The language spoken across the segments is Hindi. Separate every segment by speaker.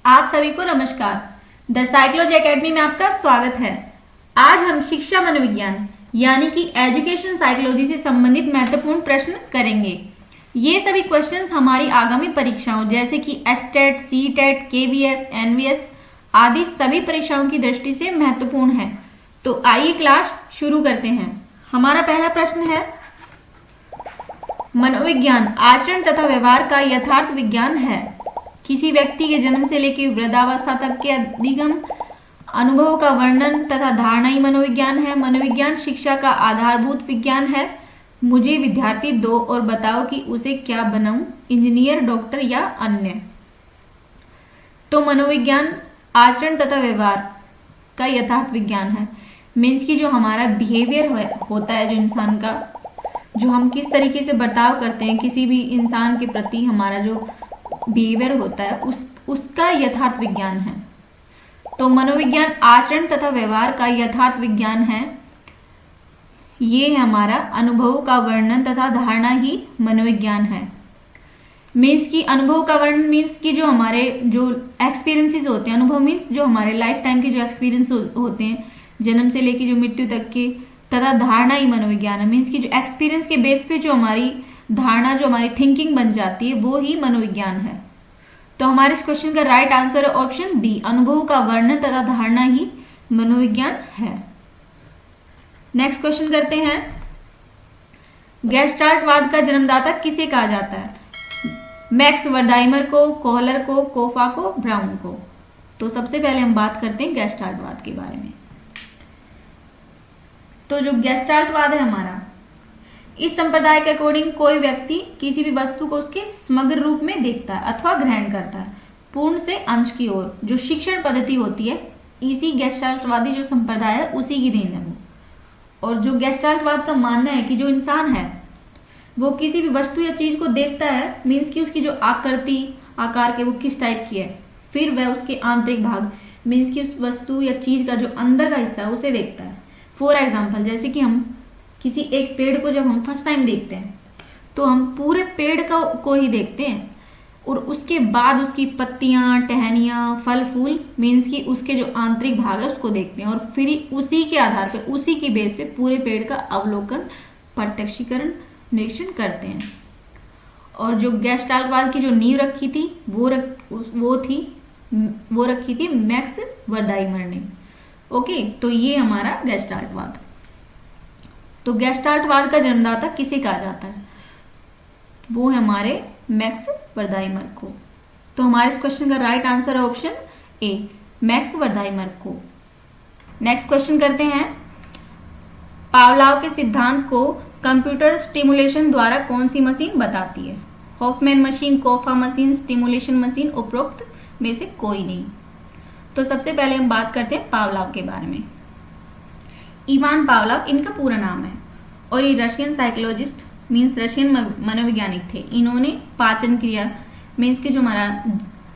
Speaker 1: आप सभी को नमस्कार। द साइकोलॉजी एकेडमी में आपका स्वागत है। आज हम शिक्षा मनोविज्ञान यानी कि एजुकेशन साइकोलॉजी से संबंधित महत्वपूर्ण प्रश्न करेंगे। ये सभी क्वेश्चंस हमारी आगामी परीक्षाओं जैसे कि एसटेट, सीटेट, केवीएस, एनवीएस आदि सभी परीक्षाओं की दृष्टि से महत्वपूर्ण है। तो आइए क्लास शुरू करते हैं। हमारा पहला प्रश्न है, मनोविज्ञान आचरण तथा व्यवहार का यथार्थ विज्ञान है। किसी व्यक्ति के जन्म से लेकर वृद्धावस्था तक के अधिगम अनुभव का वर्णन तथा धारणा ही मनोविज्ञान है। मनोविज्ञान शिक्षा का आधारभूत विज्ञान है। मुझे विद्यार्थी दो और बताओ कि उसे क्या बनाऊं, इंजीनियर, डॉक्टर या अन्य। तो मनोविज्ञान आचरण तथा व्यवहार का यथार्थ विज्ञान है। मीन्स की जो हमारा बिहेवियर होता है, जो इंसान का, जो हम किस तरीके से बर्ताव करते हैं किसी भी इंसान के प्रति, हमारा जो बिहेवियर होता है उसका यथार्थ विज्ञान है। तो मनोविज्ञान आचरण तथा व्यवहार का यथार्थ विज्ञान है। ये है हमारा अनुभव का वर्णन तथा धारणा ही मनोविज्ञान है। मीन्स की अनुभव का वर्णन मीन्स की जो हमारे जो एक्सपीरियंसेस होते हैं, अनुभव मीन्स जो हमारे लाइफ टाइम के जो एक्सपीरियंस होते हैं जन्म से लेकर जो मृत्यु तक के, तथा धारणा ही मनोविज्ञान है। मीन्स की जो एक्सपीरियंस के बेस पे जो हमारी धारणा, जो हमारी थिंकिंग बन जाती है, वो ही मनोविज्ञान है। तो हमारे इस क्वेश्चन का राइट आंसर है ऑप्शन बी, अनुभव का वर्णन तथा धारणा ही मनोविज्ञान है। नेक्स्ट क्वेश्चन करते हैं, गेस्टाल्टवाद का जन्मदाता किसे कहा जाता है? मैक्स वर्दाइमर को, कोहलर को, कोफा को, ब्राउन को। तो सबसे पहले हम बात करते हैं गेस्टाल्टवाद के बारे में। तो जो गेस्टाल्टवाद है हमारा, इस संप्रदाय के अकॉर्डिंग कोई व्यक्ति किसी भी वस्तु को उसके समग्र रूप में देखता है अथवा ग्रहण करता है, पूर्ण से अंश की ओर। जो शिक्षण पद्धति होती है, इसी गेस्टाल्टवादी जो संप्रदाय है उसी की देन है वो। और जो गेस्टाल्टवाद का मानना है कि जो इंसान है वो किसी भी वस्तु या चीज को देखता है, मीन्स की उसकी जो आकृति, आकार के वो किस टाइप की है, फिर वह उसके आंतरिक भाग मीन्स की उस वस्तु या चीज का जो अंदर का हिस्सा है उसे देखता है। फॉर एग्जाम्पल, जैसे कि हम किसी एक पेड़ को जब हम फर्स्ट टाइम देखते हैं तो हम पूरे पेड़ को ही देखते हैं, और उसके बाद उसकी पत्तियां, टहनियां, फल फूल मीन्स की उसके जो आंतरिक भाग है उसको देखते हैं, और फिर उसी के आधार पे, उसी की बेस पे पूरे पेड़ का अवलोकन, प्रत्यक्षीकरण, निरीक्षण करते हैं। और जो गेस्टाल्टवाद की जो नींव रखी थी वो रखी थी मैक्स वर्दाइमर ने। ओके, तो ये हमारा गेस्टाल्टवाद। तो गेस्टाल्टवाद का जन्मदाता किसे कहा जाता है? वो है हमारे मैक्स वर्दाइमर को। तो हमारे इस क्वेश्चन का राइट आंसर है ऑप्शन ए, मैक्स वर्दाइमर को। नेक्स्ट क्वेश्चन करते हैं, पावलाव के सिद्धांत को कंप्यूटर स्टिमुलेशन द्वारा कौन सी मशीन बताती है? हॉफमैन मशीन, कोफा मशीन, स्टिमुलेशन मशीन, उपरोक्त में से कोई नहीं। तो सबसे पहले हम बात करते हैं पावलाव के बारे में। इवान पावलाव इनका पूरा नाम है, और ये रशियन साइकोलॉजिस्ट मीन्स रशियन मनोवैज्ञानिक थे। इन्होंने पाचन क्रिया मीन्स कि जो हमारा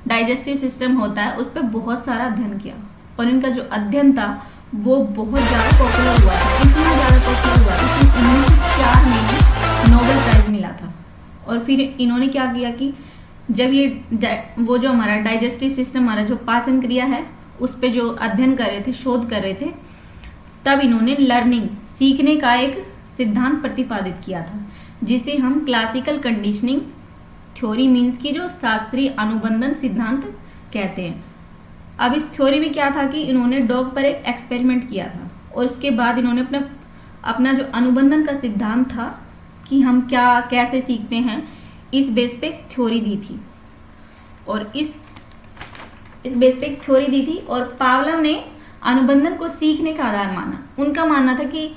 Speaker 1: डाइजेस्टिव सिस्टम होता है उस पर बहुत सारा अध्ययन किया, और इनका जो अध्ययन था वो बहुत ज्यादा पॉपुलर हुआ था। इतना ज्यादा पॉपुलर हुआ था कि 1904 में नोबेल प्राइज मिला था। और फिर इन्होंने क्या किया कि जब ये वो जो हमारा डाइजेस्टिव सिस्टम, हमारा जो पाचन क्रिया है उस पर जो अध्ययन कर रहे थे, शोध कर रहे थे, तब इन्होंने लर्निंग, सीखने का एक सिद्धांत प्रतिपादित किया था, जिसे हम क्लासिकल कंडीशनिंग थ्योरी मीन्स की जो शास्त्रीय अनुबंधन सिद्धांत कहते हैं। अब इस थ्योरी में क्या था कि इन्होंने डॉग पर एक एक्सपेरिमेंट किया था, और उसके बाद इन्होंने अपना जो अनुबंधन का सिद्धांत था कि हम क्या कैसे सीखते हैं, इस बेस पे थ्योरी दी थी। और इस बेस पे थ्योरी दी थी, और पावलोव ने अनुबंधन को सीखने का आधार माना। उनका मानना था कि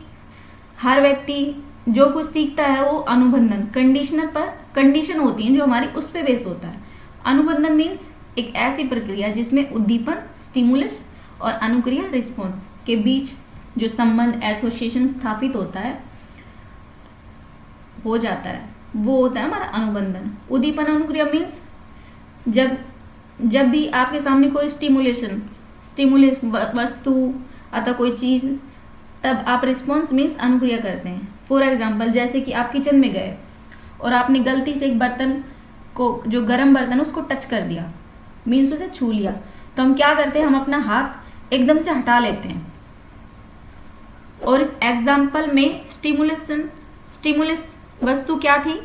Speaker 1: हर व्यक्ति जो कुछ सीखता है वो अनुबंधन, कंडीशन होती है जो हमारी, उस पे बेस होता है। अनुबंधन मीन्स एक ऐसी प्रक्रिया जिसमें उद्दीपन, स्टिमुलस, और अनुक्रिया, रिस्पॉन्स के बीच जो संबंध, एसोसिएशन स्थापित होता है, हो जाता है, वो होता है हमारा अनुबंधन। उद्दीपन, अनुक्रिया मीन्स जब भी आपके सामने कोई स्टिमुलस वस्तु अथवा कोई चीज, तब आप रिस्पॉन्स मीन्स अनुक्रिया करते हैं। फॉर एग्जाम्पल, जैसे कि आप किचन में गए और आपने गलती से एक बर्तन को, जो गर्म बर्तन उसको टच कर दिया, मीन्स उसे छू लिया, तो हम क्या करते हैं, हम अपना हाथ एकदम से हटा लेते हैं। और इस एग्जाम्पल में स्टिमुलस वस्तु क्या थी,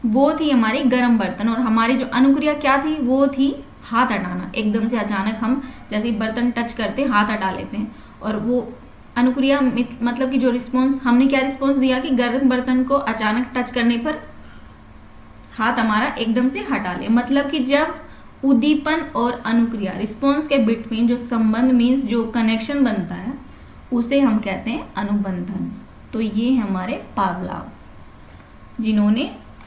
Speaker 1: वो थी हमारी गर्म बर्तन, और हमारी जो अनुक्रिया क्या थी, वो थी हाथ हटाना। एकदम से अचानक हम जैसे बर्तन टच करते हैं हाथ हटा लेते हैं, और वो अनुक्रिया मतलब कि जो रिस्पॉन्स हमने क्या रिस्पॉन्स दिया कि गर्म बर्तन को अचानक टच करने पर हाथ हमारा एकदम से हटा ले। मतलब कि जब उद्दीपन और अनुक्रिया रिस्पॉन्स के बिटवीन जो संबंध मीन्स जो कनेक्शन बनता है उसे हम कहते हैं अनुबंधन। तो ये है हमारे पावलोव, जिन्होंने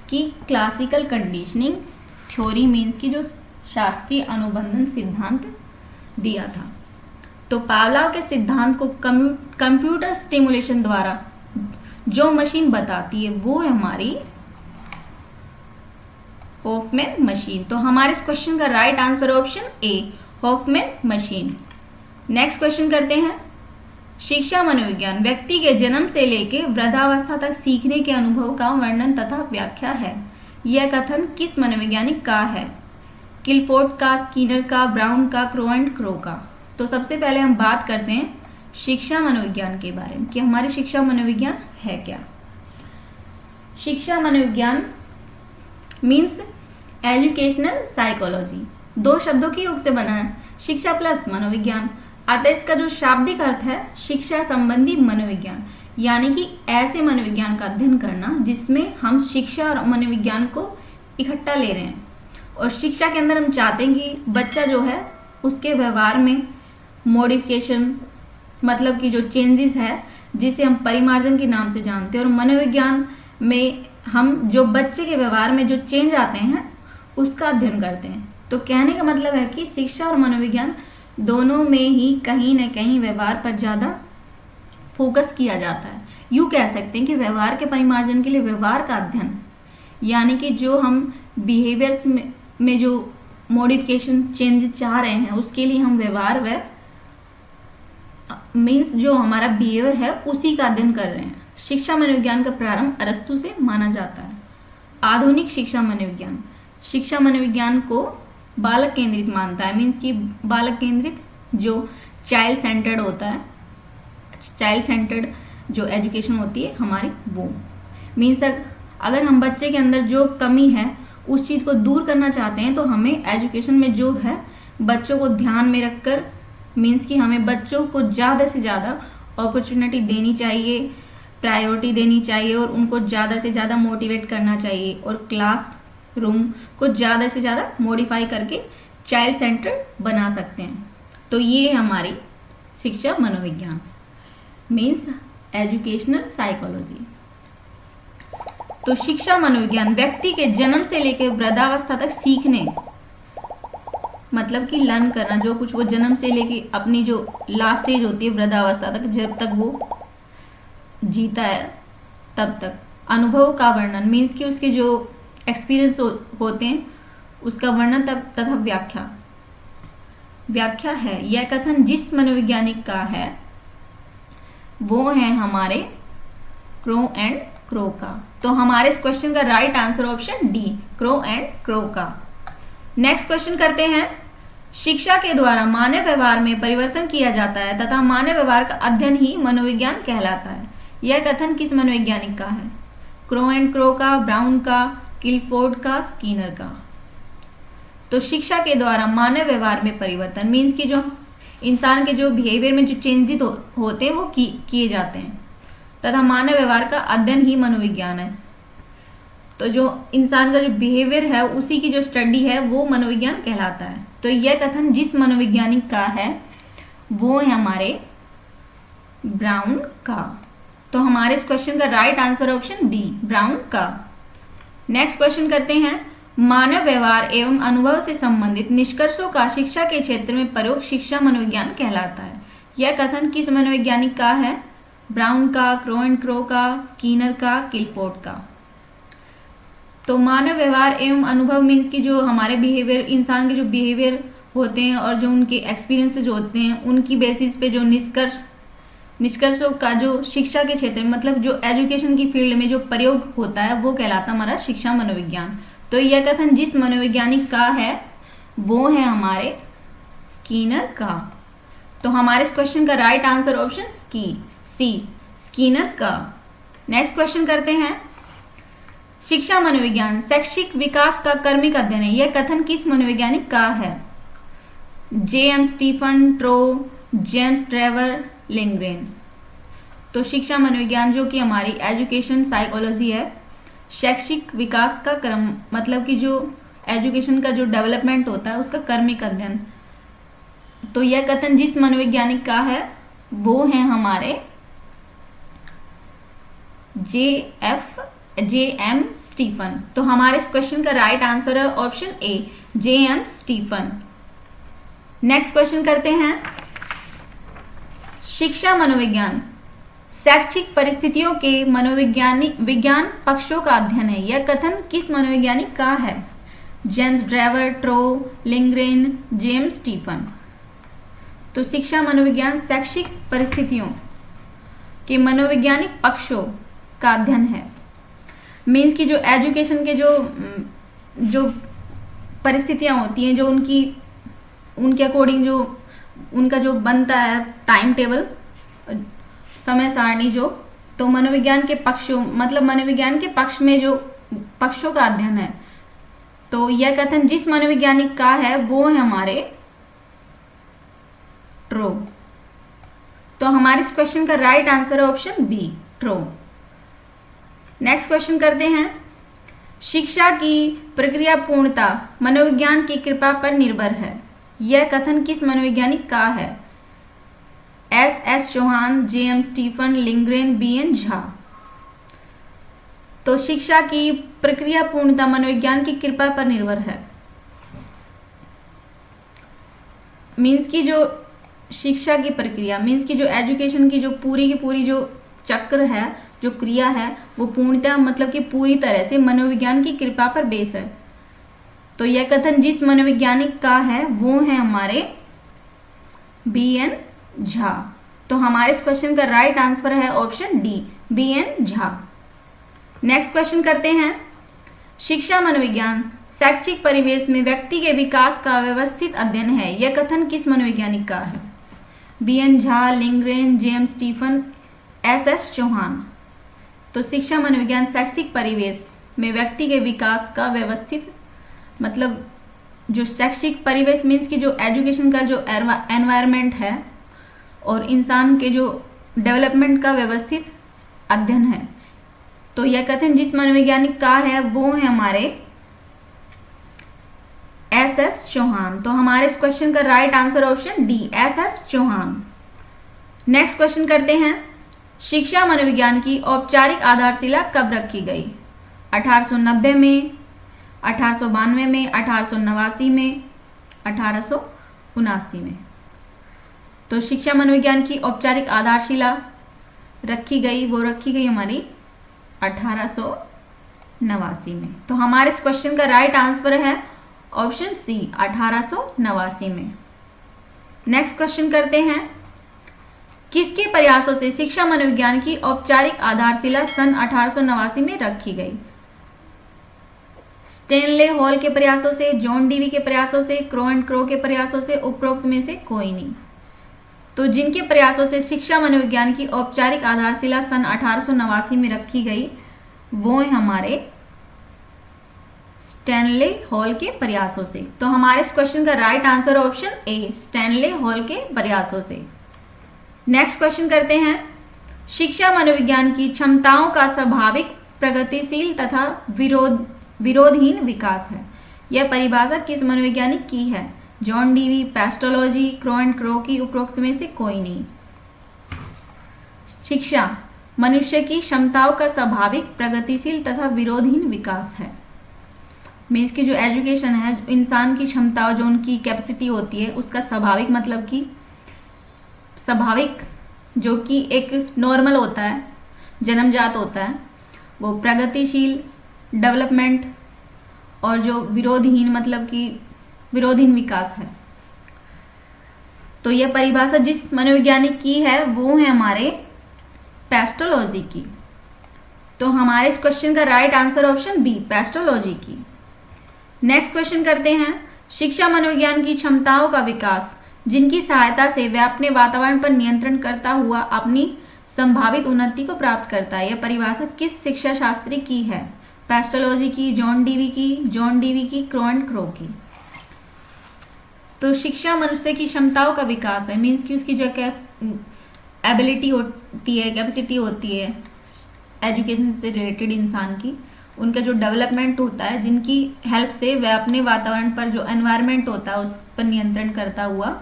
Speaker 1: की क्लासिकल कंडीशनिंग थ्योरी मीन्स की जो शास्त्रीय अनुबंधन सिद्धांत दिया था। तो पावलोव के सिद्धांत को कंप्यूटर स्टिमुलेशन द्वारा जो मशीन बताती है वो है हमारी हॉफमैन मशीन। तो हमारे इस क्वेश्चन का right answer option A, Hoffman machine. Next question करते हैं, शिक्षा मनोविज्ञान व्यक्ति के जन्म से लेकर वृद्धावस्था तक सीखने के अनुभव का वर्णन तथा व्याख्या है। यह कथन किस मनोवैज्ञानिक का है? किलफोर्ड का, स्कीनर का, ब्राउन का, क्रो एंड क्रो का। तो सबसे पहले हम बात करते हैं शिक्षा मनोविज्ञान के बारे में कि हमारी शिक्षा मनोविज्ञान है क्या। शिक्षा मनोविज्ञान मीन्स एजुकेशनल साइकोलॉजी, दो शब्दों के योग से बना है, शिक्षा प्लस मनोविज्ञान। अतः इसका जो शाब्दिक अर्थ है शिक्षा संबंधी मनोविज्ञान, यानी कि ऐसे मनोविज्ञान का अध्ययन करना जिसमें हम शिक्षा और मनोविज्ञान को इकट्ठा ले रहे हैं। और शिक्षा के अंदर हम चाहते हैं कि बच्चा जो है उसके व्यवहार में मॉडिफिकेशन, मतलब कि जो चेंजेस है जिसे हम परिमार्जन के नाम से जानते हैं, और मनोविज्ञान में हम जो बच्चे के व्यवहार में जो चेंज आते हैं उसका अध्ययन करते हैं। तो कहने का मतलब है कि शिक्षा और मनोविज्ञान दोनों में ही कहीं न कहीं व्यवहार पर ज्यादा फोकस किया जाता है। यूं कह सकते हैं कि व्यवहार के परिमार्जन के लिए व्यवहार का अध्ययन, यानी कि जो हम बिहेवियर्स में जो मॉडिफिकेशन चेंज चाह रहे हैं उसके लिए हम व्यवहार व मीन्स जो हमारा बिहेवियर है उसी का अध्ययन कर रहे हैं। शिक्षा मनोविज्ञान का प्रारंभ अरस्तु से माना जाता है। आधुनिक शिक्षा मनोविज्ञान को बालक केंद्रित मानता है, मीन्स कि बालक केंद्रित जो चाइल्ड सेंटर्ड होता है, चाइल्ड सेंटर्ड जो एजुकेशन होती है हमारी, वो मीन्स अगर हम बच्चे के अंदर जो कमी है उस चीज को दूर करना चाहते हैं तो हमें एजुकेशन में जो है बच्चों को ध्यान में रखकर, मीन्स कि हमें बच्चों को ज्यादा से ज्यादा अपॉर्चुनिटी देनी चाहिए, प्रायोरिटी देनी चाहिए, और उनको ज्यादा से ज्यादा मोटिवेट करना चाहिए, और क्लास रूम को ज्यादा से ज्यादा मॉडिफाई करके चाइल्ड सेंटर बना सकते हैं। तो ये है हमारी शिक्षा मनोविज्ञान मीन्स एजुकेशनल साइकोलॉजी। तो शिक्षा मनोविज्ञान व्यक्ति के जन्म से लेकर वृद्धावस्था तक सीखने, मतलब कि लर्न करना, जो कुछ वो जन्म से लेके अपनी जो लास्ट एज होती है वृद्धावस्था तक, जब तक वो जीता है तब तक, अनुभव का वर्णन मीन्स कि उसके जो एक्सपीरियंस होते हैं उसका वर्णन तथा व्याख्या है। यह कथन जिस मनोवैज्ञानिक का है वो है हमारे क्रो एंड क्रो का। तो हमारे इस क्वेश्चन का right answer option D, crow and crow का। नेक्स्ट क्वेश्चन करते हैं, शिक्षा के द्वारा मानव व्यवहार में परिवर्तन किया जाता है तथा मानव व्यवहार का अध्ययन ही मनोविज्ञान कहलाता है। यह कथन किस मनोवैज्ञानिक का है? क्रो एंड क्रो का, ब्राउन का, किलफोर्ड का, स्कीनर का। तो शिक्षा के द्वारा मानव व्यवहार में परिवर्तन मीन्स कि जो इंसान के जो बिहेवियर में जो चेंजेस होते हैं वो किए जाते हैं, तथा मानव व्यवहार का अध्ययन ही मनोविज्ञान है। तो जो इंसान का जो बिहेवियर है उसी की जो स्टडी है वो मनोविज्ञान कहलाता है। तो यह कथन जिस मनोवैज्ञानिक का है वो है हमारे ब्राउन का। तो हमारे इस क्वेश्चन का right answer option B, Brown का। नेक्स्ट क्वेश्चन करते हैं, मानव व्यवहार एवं अनुभव से संबंधित निष्कर्षों का शिक्षा के क्षेत्र में प्रयोग शिक्षा मनोविज्ञान कहलाता है। यह कथन किस मनोवैज्ञानिक का है? ब्राउन का, क्रो एंड क्रो का, स्कीनर का, किलफोर्ड का। तो मानव व्यवहार एवं अनुभव मीन्स की जो हमारे बिहेवियर, इंसान के जो बिहेवियर होते हैं और जो उनके एक्सपीरियंसेस होते हैं उनकी बेसिस पे जो निष्कर्षों का जो शिक्षा के क्षेत्र में, मतलब जो एजुकेशन की फील्ड में जो प्रयोग होता है वो कहलाता हमारा शिक्षा मनोविज्ञान। तो यह कथन जिस मनोवैज्ञानिक का है वो है हमारे स्किनर का। तो हमारे इस क्वेश्चन का right answer option C, Skinner का। नेक्स्ट क्वेश्चन करते हैं। शिक्षा मनोविज्ञान शैक्षिक विकास का कर्मिक अध्ययन है, यह कथन किस मनोवैज्ञानिक का है? J.M. Stephen, Trow, James Trevor, Lindgren. तो शिक्षा मनोविज्ञान जो कि हमारी एजुकेशन साइकोलॉजी है, शैक्षिक विकास का क्रम मतलब कि जो एजुकेशन का जो डेवलपमेंट होता है उसका कर्मिक अध्ययन। तो यह कथन जिस मनोवैज्ञानिक का है वो है हमारे J.M. स्टीफन। तो हमारे इस क्वेश्चन का राइट आंसर है option A, J.M. Stephen. Next question करते हैं। शिक्षा मनोविज्ञान शैक्षिक परिस्थितियों के विज्ञान पक्षों का अध्ययन है, यह कथन किस मनोवैज्ञानिक का है? James Drever, Trow, Lindgren, James Stephen. तो शिक्षा मनोविज्ञान शैक्षिक परिस्थितियों के मनोवैज्ञानिक पक्षों का अध्ययन है। मीन्स की जो एजुकेशन के जो परिस्थितियां होती हैं, जो उनके अकॉर्डिंग जो उनका जो बनता है टाइम टेबल, समय सारणी जो, तो मनोविज्ञान के पक्षों मतलब मनोविज्ञान के पक्ष में जो पक्षों का अध्ययन है। तो यह कथन जिस मनोवैज्ञानिक का है वो है हमारे ट्रो। तो हमारे इस क्वेश्चन का राइट आंसर है ऑप्शन बी, ट्रो। नेक्स्ट क्वेश्चन करते हैं। शिक्षा की प्रक्रिया पूर्णता मनोविज्ञान की कृपा पर निर्भर है, यह कथन किस मनोवैज्ञानिक का है? S.S. Chauhan, J.M. Stephen, Lindgren, B.N. Jha. तो शिक्षा की प्रक्रिया पूर्णता मनोविज्ञान की कृपा पर निर्भर है। मीन्स की जो शिक्षा की प्रक्रिया मीन्स की जो एजुकेशन की जो पूरी जो चक्र है, जो क्रिया है, वो पूर्णतः मतलब कि पूरी तरह से मनोविज्ञान की कृपा पर बेस है। तो यह कथन जिस मनोवैज्ञानिक का है वो है हमारे B.N. झा। तो हमारे इस क्वेश्चन का राइट आंसर है option D, B.N. Jha. Next question करते हैं। शिक्षा मनोविज्ञान शैक्षिक परिवेश में व्यक्ति के विकास का व्यवस्थित अध्ययन है, यह कथन किस मनोवैज्ञानिक का है? B.N. Jha, Lindgren, J.M. Stephen, S.S. Chauhan. तो शिक्षा मनोविज्ञान शैक्षिक परिवेश में व्यक्ति के विकास का व्यवस्थित मतलब जो शैक्षिक परिवेश मीन्स की जो एजुकेशन का जो एनवायरमेंट है और इंसान के जो डेवलपमेंट का व्यवस्थित अध्ययन है। तो यह कथन जिस मनोवैज्ञानिक का है वो है हमारे S.S. चौहान। तो हमारे इस क्वेश्चन का right answer option D, S.S. Chauhan. Next question करते हैं। शिक्षा मनोविज्ञान की औपचारिक आधारशिला कब रखी गई? 1890 में, 1892 में, 1889 में, 1879 में। तो शिक्षा मनोविज्ञान की औपचारिक आधारशिला रखी गई हमारी 1889 में। तो हमारे इस क्वेश्चन का राइट आंसर है ऑप्शन सी, 1889 में। नेक्स्ट क्वेश्चन करते हैं। किसके प्रयासों से शिक्षा मनोविज्ञान की औपचारिक आधारशिला सन 1889 में रखी गई? स्टेनले हॉल के प्रयासों से, जॉन डीवी के प्रयासों से, क्रो एंड क्रो के प्रयासों से, उपरोक्त में से कोई नहीं। तो जिनके प्रयासों से शिक्षा मनोविज्ञान की औपचारिक आधारशिला सन 1889 में रखी गई वो है हमारे स्टेनले हॉल के प्रयासों से। तो हमारे इस क्वेश्चन का राइट आंसर ऑप्शन ए, स्टेनले हॉल के प्रयासों से। नेक्स्ट क्वेश्चन करते हैं। शिक्षा मनोविज्ञान की क्षमताओं का स्वाभाविक, प्रगतिशील तथा विरोधहीन विकास है, यह परिभाषा किस मनोवैज्ञानिक की है? John Dewey, pestology, crow and crow की, उपरोक्त में से कोई नहीं। शिक्षा मनुष्य की क्षमताओं का स्वाभाविक, प्रगतिशील तथा विरोधहीन विकास है। मीन्स की जो एजुकेशन है, जो इंसान की क्षमताओं, जो उनकी कैपेसिटी होती है, उसका स्वाभाविक मतलब कि स्वाभाविक जो कि एक नॉर्मल होता है, जन्मजात होता है, वो प्रगतिशील डेवलपमेंट, और जो विरोधहीन मतलब कि विरोधहीन विकास है। तो यह परिभाषा जिस मनोवैज्ञानिक की है वो है हमारे पेस्टोलॉजी की। तो हमारे इस क्वेश्चन का right answer option B, Pestalozzi की। नेक्स्ट क्वेश्चन करते हैं। शिक्षा मनोविज्ञान की क्षमताओं का विकास जिनकी सहायता से वह अपने वातावरण पर नियंत्रण करता हुआ अपनी संभावित उन्नति को प्राप्त करता है। यह परिभाषा किस शिक्षा शास्त्री की है? पेस्टोलॉजी की, जॉन डीवी की, क्रो एंड क्रो की। तो शिक्षा मनुष्य की क्षमताओं का विकास है, मीन्स कि उसकी जो एबिलिटी होती है, कैपेसिटी होती है एजुकेशन से रिलेटेड इंसान की, उनका जो डेवलपमेंट होता है, जिनकी हेल्प से वह अपने वातावरण पर जो एनवायरनमेंट होता है उस पर नियंत्रण करता हुआ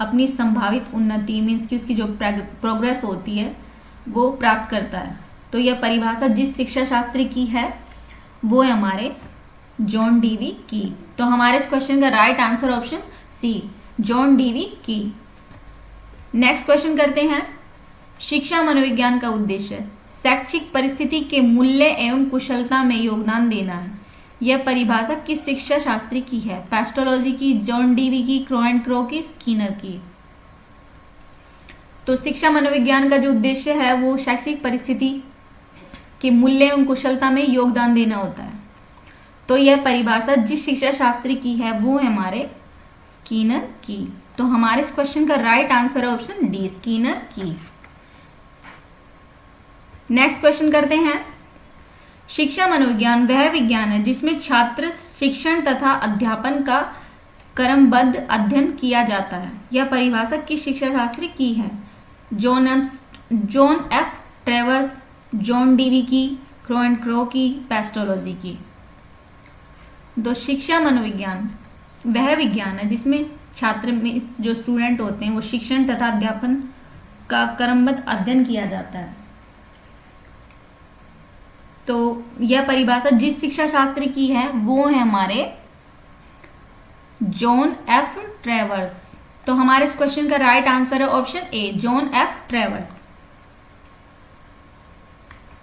Speaker 1: अपनी संभावित उन्नति, मीन्स कि उसकी जो प्रोग्रेस होती है वो प्राप्त करता है। तो यह परिभाषा जिस शिक्षा शास्त्री की है वो है हमारे जॉन डीवी की। तो हमारे इस क्वेश्चन का right answer option C, John Dewey की। नेक्स्ट क्वेश्चन करते हैं। शिक्षा मनोविज्ञान का उद्देश्य शैक्षिक परिस्थिति के मूल्य एवं कुशलता में योगदान देना है। यह परिभाषा किस शिक्षा शास्त्री की है? पेस्टोलॉजी की, जॉन डीवी की, क्रो एंड क्रो की, स्किनर की। तो शिक्षा मनोविज्ञान का जो उद्देश्य है वो शैक्षिक परिस्थिति के मूल्य एवं कुशलता में योगदान देना होता है। तो यह परिभाषा जिस शिक्षा शास्त्री की है वो है हमारे स्किनर की। तो हमारे इस क्वेश्चन का राइट आंसर है ऑप्शन डी, स्किनर की। नेक्स्ट क्वेश्चन करते हैं। शिक्षा मनोविज्ञान वह विज्ञान है जिसमें छात्र शिक्षण तथा अध्यापन का क्रमबद्ध अध्ययन किया जाता है। यह परिभाषा किस शिक्षा शास्त्री की है? जॉन एफ ट्रेवर्स, जॉन डीवी की, क्रो एंड क्रो की, पेस्टोलॉजी की। तो शिक्षा मनोविज्ञान वह विज्ञान है जिसमें छात्र में जो स्टूडेंट होते हैं वो शिक्षण तथा अध्यापन का क्रमबद्ध अध्ययन किया जाता है। तो यह परिभाषा जिस शिक्षा शास्त्री की है वो है हमारे जॉन एफ ट्रेवर्स। तो हमारे इस क्वेश्चन का राइट आंसर है ऑप्शन ए, जॉन एफ ट्रेवर्स।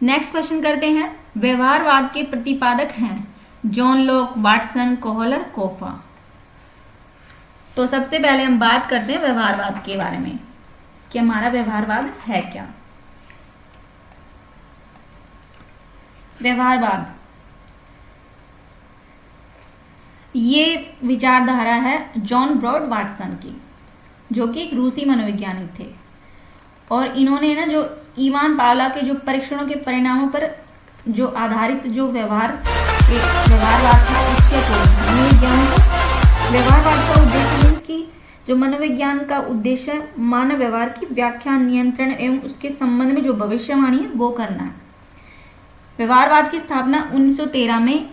Speaker 1: नेक्स्ट क्वेश्चन करते हैं। व्यवहारवाद के प्रतिपादक हैं जॉन लॉक, वाटसन, कोहलर, कोफा। तो सबसे पहले हम बात करते हैं व्यवहारवाद के बारे में कि हमारा व्यवहारवाद है क्या। व्यवहारवाद ये विचारधारा है जॉन ब्रॉड वाटसन की, जो कि एक रूसी मनोवैज्ञानिक थे। और इन्होंने ना जो इवान पावला के जो परीक्षणों के परिणामों पर जो आधारित जो व्यवहारवाद था उसके व्यवहारवाद का उद्देश्य कि जो मनोविज्ञान का उद्देश्य है मानव व्यवहार की व्याख्या, नियंत्रण एवं उसके संबंध में जो भविष्यवाणी है वो करना है। व्यवहारवाद की स्थापना 1913 में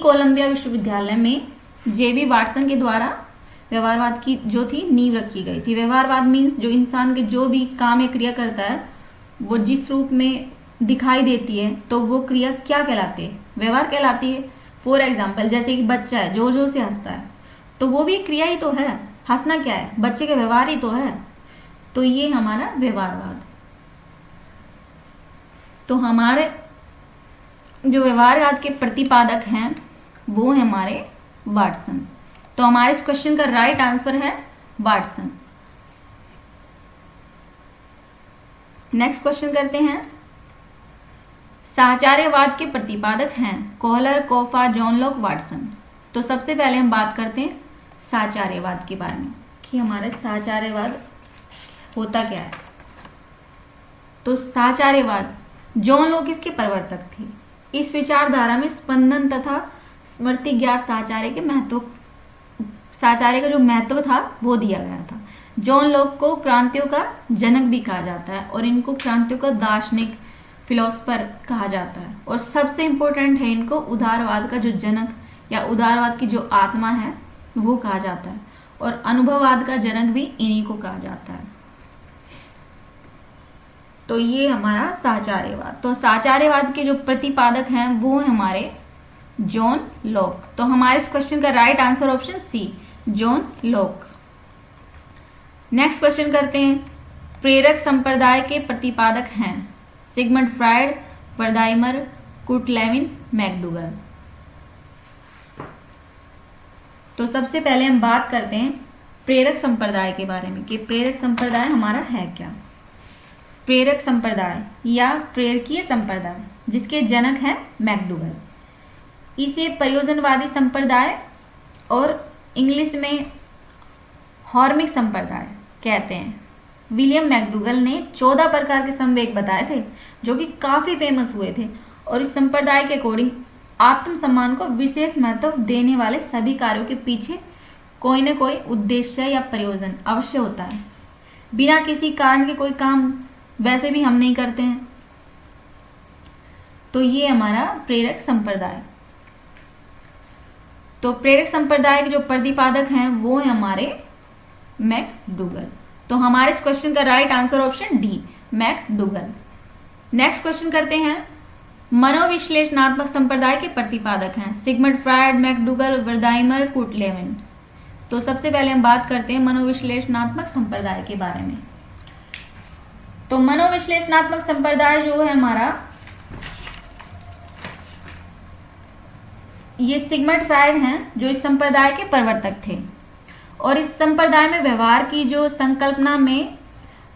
Speaker 1: कोलंबिया विश्वविद्यालय में जेबी वाटसन के द्वारा व्यवहारवाद की जो थी नींव रखी गई थी। व्यवहारवाद मीन्स जो इंसान के जो भी काम या क्रिया करता है वो जिस रूप में दिखाई देती है तो वो क्रिया क्या कहलाती है? व्यवहार कहलाती है। फॉर एग्जाम्पल जैसे कि बच्चा है जोर जोर से हंसता है तो वो भी क्रिया ही तो है। हंसना क्या है? बच्चे का व्यवहार ही तो है। तो ये हमारा व्यवहारवाद। तो हमारे जो व्यवहारवाद के प्रतिपादक हैं वो है हमारे वाटसन। तो हमारे इस क्वेश्चन का राइट आंसर है वाटसन। नेक्स्ट क्वेश्चन करते हैं। साहचर्यवाद के प्रतिपादक हैं कोहलर, कोफा, जॉन लॉक, वाटसन। तो सबसे पहले हम बात करते हैं साहचर्यवाद के बारे में कि हमारा साहचर्यवाद होता क्या है। तो साहचर्यवाद जॉन लॉक इसके प्रवर्तक थे। इस विचारधारा में स्पंदन तथा स्मृति ज्ञात साहचर्य का जो महत्व था वो दिया गया था। जॉन लॉक को क्रांतियों का जनक भी कहा जाता है और इनको क्रांतियों का दार्शनिक, फिलोसफर कहा जाता है। और सबसे इंपॉर्टेंट है इनको उदारवाद का जो जनक या उदारवाद की जो आत्मा है वो कहा जाता है। और अनुभववाद का जनक भी इन्हीं को कहा जाता है। तो ये हमारा साहचर्यवाद। तो साहचर्यवाद के जो प्रतिपादक हैं वो है हमारे जॉन लॉक। तो हमारे इस क्वेश्चन का right answer option C, John Locke. Next question करते हैं। प्रेरक संप्रदाय के प्रतिपादक हैं Sigmund Freud, Wertheimer, Kurt Lewin, McDougall. तो सबसे पहले हम बात करते हैं प्रेरक संप्रदाय के बारे में कि प्रेरक संप्रदाय हमारा है क्या। प्रेरक संप्रदाय या प्रेरकीय संप्रदाय जिसके जनक हैं मैकडूगल। इसे प्रयोजनवादी संप्रदाय और इंग्लिश में हॉर्मिक संप्रदाय कहते हैं। विलियम मैकडूगल ने 14 प्रकार के संवेग बताए थे जो कि काफी फेमस हुए थे, और इस संप्रदाय के अकॉर्डिंग आत्मसम्मान को विशेष महत्व देने वाले सभी कार्यों के पीछे कोई न कोई उद्देश्य या प्रयोजन अवश्य होता है। बिना किसी कारण के कोई काम वैसे भी हम नहीं करते हैं। तो ये हमारा प्रेरक संप्रदाय। तो प्रेरक संप्रदाय के जो प्रतिपादक हैं वो है हमारे मैकडूगल। तो हमारे इस क्वेश्चन का right answer option D, McDougall. Next question करते हैं, मनोविश्लेषणात्मक संप्रदाय के प्रतिपादक हैं सिगमंड फ्रायड, मैकडूगल, वर्दाइमर, कुर्टलेविन। तो सबसे पहले हम बात करते हैं मनोविश्लेषणात्मक संप्रदाय के बारे में। तो मनोविश्लेषणात्मक संप्रदाय जो है हमारा, ये सिगमंड फ्रायड हैं जो इस संप्रदाय के प्रवर्तक थे, और इस संप्रदाय में व्यवहार की जो संकल्पना में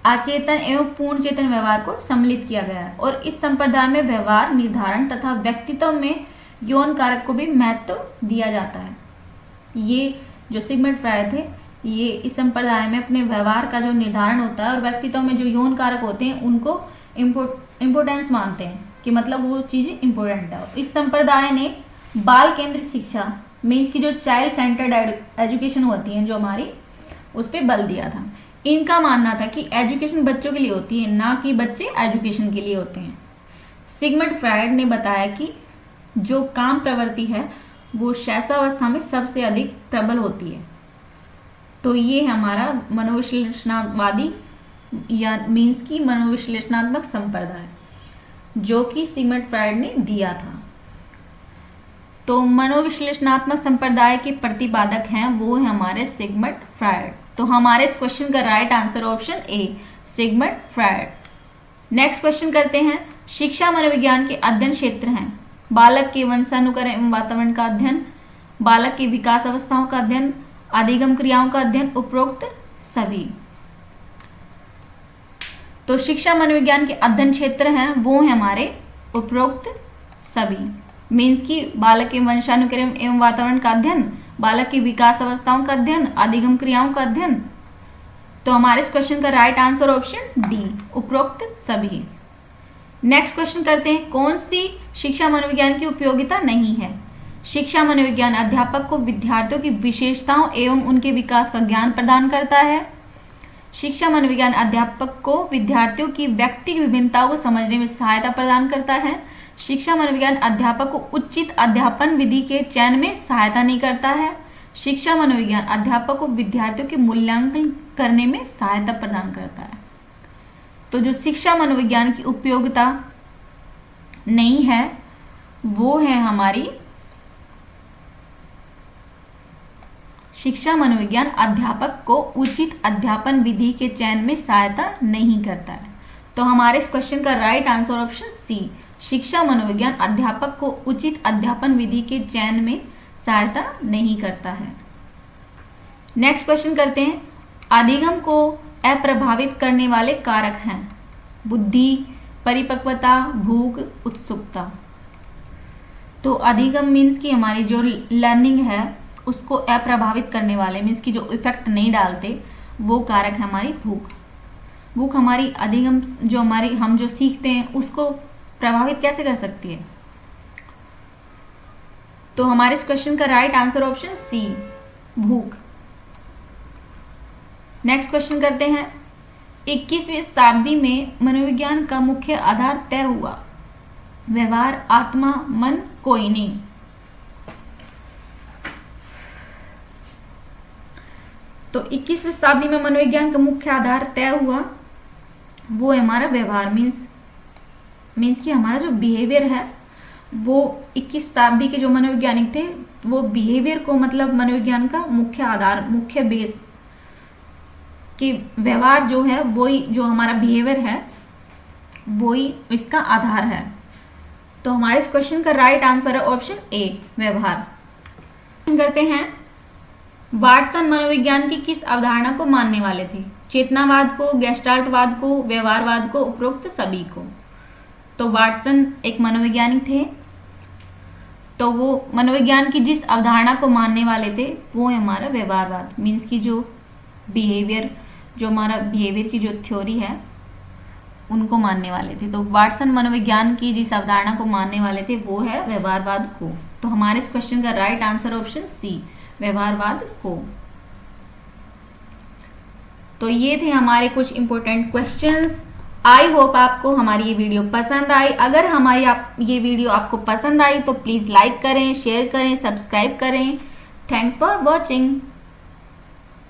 Speaker 1: अचेतन एवं पूर्ण चेतन व्यवहार को सम्मिलित किया गया है, और इस संप्रदाय में व्यवहार निर्धारण तथा व्यक्तित्व में यौन कारक को भी महत्व दिया जाता है। ये जो सिगमंड फ्रायड थे, ये इस संप्रदाय में अपने व्यवहार का जो निर्धारण होता है और व्यक्तित्व में जो यौन कारक होते हैं उनको इम्पोर्टेंस मानते हैं कि मतलब वो चीजें इंपॉर्टेंट है। इस संप्रदाय ने बाल केंद्रित शिक्षा मीन्स की जो चाइल्ड सेंटर्ड एजुकेशन होती है जो हमारी, उस पर बल दिया था। इनका मानना था कि एजुकेशन बच्चों के लिए होती है, ना कि बच्चे एजुकेशन के लिए होते हैं। सिगमंड फ्रायड ने बताया कि जो काम प्रवृत्ति है वो शैशवावस्था में सबसे अधिक प्रबल होती है। तो ये हमारा मनोविश्लेषणवादी या मीन्स की मनोविश्लेषणात्मक संप्रदाय जो कि सिगमंड फ्रायड ने दिया था। तो मनोविश्लेषणात्मक संप्रदाय के प्रतिपादक हैं वो है हमारे सिगमंड फ्रायड। तो हमारे इस क्वेश्चन का right answer option A, Sigmund Freud. Next question करते हैं, शिक्षा मनोविज्ञान के अध्ययन क्षेत्र हैं बालक के वंशानुक्रम एवं वातावरण का अध्ययन, बालक की विकास अवस्थाओं का अध्ययन, अधिगम क्रियाओं का अध्ययन, उपरोक्त सभी। तो शिक्षा मनोविज्ञान के अध्ययन क्षेत्र हैं वो है हमारे उपरोक्त सभी। मीन्स की बालक के वंशानुक्रम एवं वातावरण का अध्ययन, बालक की विकास अवस्थाओं का अध्ययन, अधिगम क्रियाओं का अध्ययन। तो हमारे इस क्वेश्चन का राइट आंसर ऑप्शन डी, उपरोक्त सभी। नेक्स्ट क्वेश्चन करते हैं, कौन सी शिक्षा मनोविज्ञान की उपयोगिता नहीं है? शिक्षा मनोविज्ञान अध्यापक को विद्यार्थियों की विशेषताओं एवं उनके विकास का ज्ञान प्रदान करता है। शिक्षा मनोविज्ञान अध्यापक को विद्यार्थियों की व्यक्तिगत विभिन्नताओं को समझने में सहायता प्रदान करता है। शिक्षा मनोविज्ञान अध्यापक को उचित अध्यापन विधि के चयन में सहायता नहीं करता है। शिक्षा मनोविज्ञान अध्यापक को विद्यार्थियों के मूल्यांकन करने में सहायता प्रदान करता है। तो जो शिक्षा मनोविज्ञान की उपयोगिता नहीं है वो है हमारी शिक्षा मनोविज्ञान अध्यापक को उचित अध्यापन विधि के चयन में सहायता नहीं करता है। तो हमारे इस क्वेश्चन का राइट आंसर ऑप्शन सी, शिक्षा मनोविज्ञान अध्यापक को उचित अध्यापन विधि के चयन में सहायता नहीं करता है। नेक्स्ट क्वेश्चन करते हैं, अधिगम को अप्रभावित करने वाले कारक हैं बुद्धि, परिपक्वता, भूख, उत्सुकता। तो अधिगम मीन्स की हमारी जो लर्निंग है उसको अप्रभावित करने वाले मीन्स की जो इफेक्ट नहीं डालते वो कारक है हमारी भूख। भूख हमारी अधिगम जो हमारी हम जो सीखते हैं उसको प्रभावित कैसे कर सकती है? तो हमारे इस क्वेश्चन का राइट आंसर ऑप्शन सी, भूख। नेक्स्ट क्वेश्चन करते हैं, 21वीं शताब्दी में मनोविज्ञान का मुख्य आधार तय हुआ, व्यवहार, आत्मा, मन, कोई नहीं। तो 21वीं शताब्दी में मनोविज्ञान का मुख्य आधार तय हुआ वो है हमारा व्यवहार मीन्स कि हमारा जो बिहेवियर है वो 21वीं शताब्दी के जो मनोवैज्ञानिक थे वो बिहेवियर को मतलब मनोविज्ञान का मुख्य आधार, मुख्य बेस कि व्यवहार जो है वही जो हमारा बिहेवियर है वही इसका आधार है। तो हमारे इस क्वेश्चन का राइट आंसर है ऑप्शन ए, व्यवहार। करते हैं, वाटसन मनोविज्ञान की किस अवधारणा को मानने वाले थे? चेतनावाद को, गेस्टाल्टवाद को, व्यवहारवाद को, उपरोक्त सभी को। तो वाटसन एक मनोवैज्ञानिक थे तो वो मनोविज्ञान की जिस अवधारणा को मानने वाले थे वो है हमारा व्यवहारवाद, मीन्स की जो बिहेवियर, जो हमारा बिहेवियर की जो थ्योरी है उनको मानने वाले थे। तो वाटसन मनोविज्ञान की जिस अवधारणा को मानने वाले थे वो है व्यवहारवाद को। तो हमारे इस क्वेश्चन का राइट आंसर ऑप्शन सी, व्यवहारवाद को। तो ये थे हमारे कुछ इंपॉर्टेंट क्वेश्चंस। आई होप आपको हमारी ये वीडियो पसंद आई। अगर हमारी ये वीडियो आपको पसंद आई तो प्लीज लाइक करें, शेयर करें, सब्सक्राइब करें। Thanks for watching.